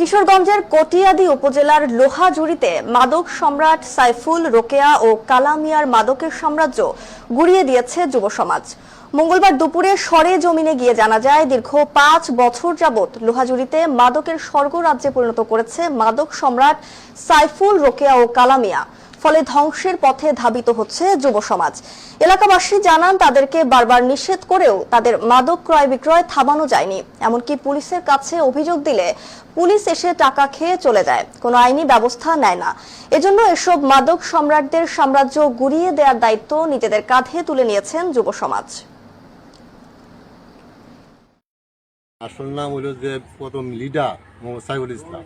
কিশোরগঞ্জের কটিয়াদি উপজেলার লোহাজুড়িতে মাদক সম্রাট সাইফুল, রোকেয়া ও কালামিয়ার মাদকের সাম্রাজ্য গুড়িয়ে দিয়েছে যুব সমাজ। মঙ্গলবার দুপুরে সরেজমিনে গিয়ে জানা যায়, দীর্ঘ ৫ বছর যাবৎ লোহাজুড়িতে মাদকের স্বর্গরাজ্যে পরিণত করেছে মাদক সম্রাট সাইফুল, রোকেয়া ও কালামিয়া। ফলে ধ্বংসের পথে ধাবিত হচ্ছে যুব সমাজ। এলাকাবাসী জানান, তাদেরকে বারবার নিষেধ করেও তাদের মাদক ক্রয় বিক্রয় থামানো যায়নি। এমনকি পুলিশের কাছে অভিযোগ দিলে পুলিশ এসে টাকা খেয়ে চলে যায়, কোনো আইনি ব্যবস্থা নেয় না। এজন্য এসব মাদক সম্রাটদের সাম্রাজ্য গুড়িয়ে দেওয়ার দায়িত্ব নিজেদের কাঁধে তুলে নিয়েছেন যুব সমাজ। আসল নাম হইল যে প্রথম লিডার মোহাম্মদ সাইফুল ইসলাম,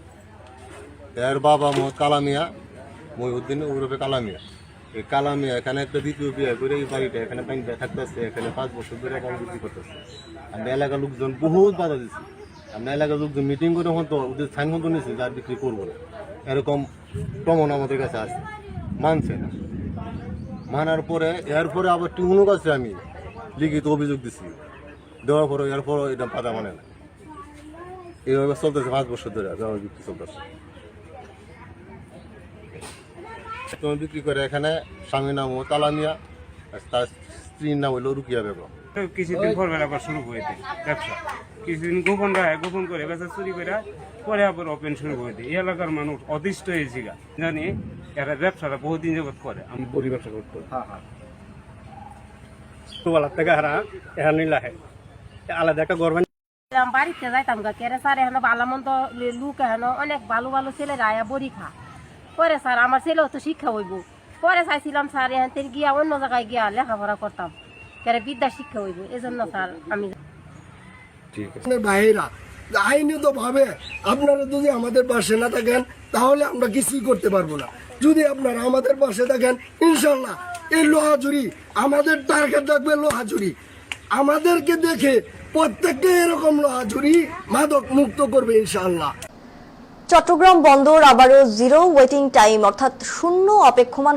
এর বাবা মোহাম্মদ কালামিয়া, মহিউদ্দিন ওরফে কালামিয়া। এই কালামিয়া এখানে একটা দ্বিতীয় বিয়ে করে এই বাড়িটা এখানে পানিটা থাকতেছে, এখানে 5 বছর ধরে এখানে বিক্রি করতেছে। আমরা এলাকার লোকজন বহুত বাধা দিচ্ছি, আমরা এলাকার লোকজন মিটিং করে হতো ওদের সাইন হতো নিয়েছি যার বিক্রি করবো না, এরকম প্রমাণ আমাদের কাছে আছে, মানছে না। মানার পরে এরপরে আবার টিউনের কাছে আমি লিখিত অভিযোগ দিচ্ছি, দেওয়ার পরে এরপর এটা পাতা মানে না। এইভাবে চলতেছে 5 বছর ধরে বিক্রি চলতেছে। তোমার বিক্রি করে এখানে স্বামীর নাম কালামিয়া, তার স্ত্রীর নাম হইল রুকিয়া বেগম। কিছুদিন পর আবার শুরু করে দিই ব্যবসা, কিছুদিন গোপন করে ব্যবসা চুরি করে পরে আবার ওপেন শুরু করে দিই। এই এলাকার মানুষ অতিষ্ঠ হয়েছি জানি, এরা ব্যবসাটা বহুদিন যাবত করে। আমি বড়ি ব্যবসা করতে ছোটবেলার থেকে এখানে লাহে আলাদা একটা গভর্নমেন্ট বাড়িতে যাইতাম গা কেরে স্যার, এখন ভালো মন্দ লুক, এখন অনেক ভালো ভালো ছেলেরা আয়া বড়ি খা। পরে স্যার আমার ছেলেও তো শিক্ষা হইব, পরে চাইছিলাম স্যার এখান থেকে গিয়া অন্য জায়গায় গিয়া লেখাপড়া করতাম, কেরে বিদ্যা শিক্ষা হইব। এজন্য স্যার আমি ভাইরা আইনত ভাবে আপনারা যদি আমাদের পাশে না থাকেন তাহলে আমরা কিছুই করতে পারবো না। যদি আপনারা আমাদের পাশে থাকেন, ইনশাল্লাহ এই লোহাজুড়ি আমাদের টার্গেট থাকবে। লোহাজুড়ি আমাদেরকে দেখে প্রত্যেকটা এরকম লোহাজুড়ি মাদক মুক্ত করবে ইনশাল্লাহ। চট্টগ্রাম বন্দর আবারও জিরো ওয়েটিং টাইম অর্থাৎ শূন্য অপেক্ষমান